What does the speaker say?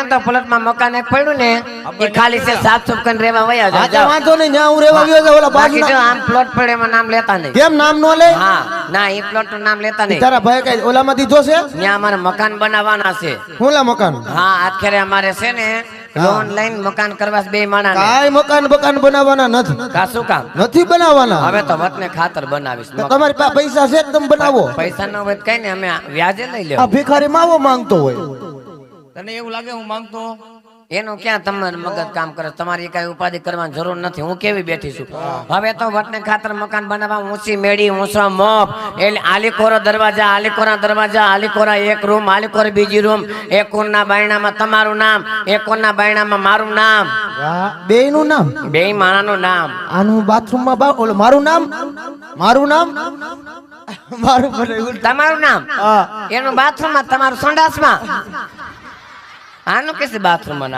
ગયા તો પ્લોટમાં મકાન એક પડ્યું ને એ ખાલી છે સાફ સુફ કરીને રહેવા વયા જાવ વાંધો નહીં ન્યા હું રહેવા ગયો ઓલા બાકી જો આમ પ્લોટ પડે એમાં નામ લેતા નહીં કેમ નામ નો લે હા ના એ પ્લોટ નું નામ લેતા નહીં તારા ભાઈ કઈ ઓલામાં દીધો છે ત્યાં અમારે મકાન બનાવવાના છે હુંલા મકાન હા આખરે અમારે છે ને ઓનલાઈન મકાન કરવા બે માણા કાઈ મકાન બનાવવાના નથી કા શું કામ નથી બનાવવાના હવે તો વતને ખાતર બનાવીશ તમારી પાસે પૈસા છે તમે બનાવો પૈસા ન હોય કઈ ને અમે વ્યાજે લઈ લે આ ભિખારી માવો માંગતો હોય તને એવું લાગે હું માંગતો એનું ક્યાં તમારે મગજ કામ કરે તમારી કઈ ઉપાધિ કરવાની જરૂર નથી હું કેવી બેઠી છું હવે તો વટને ખાતર મકાન બનાવવા ઊંચી મેડી ઊંચો મોપ એટલે આલીકોરો દરવાજા આલીકોરા એક રૂમ આલીકોર બીજી રૂમ એક કોણના બાયણામાં તમારું નામ એક કોણના બાયણામાં મારું નામ બે નું નામ બે માણાનું નામ આનું બાથરૂમ માં ઓલો મારું નામ તમારું નામ એનું બાથરૂમ માં તમારું સંડાસમાં આનું કે બાથરૂમ માં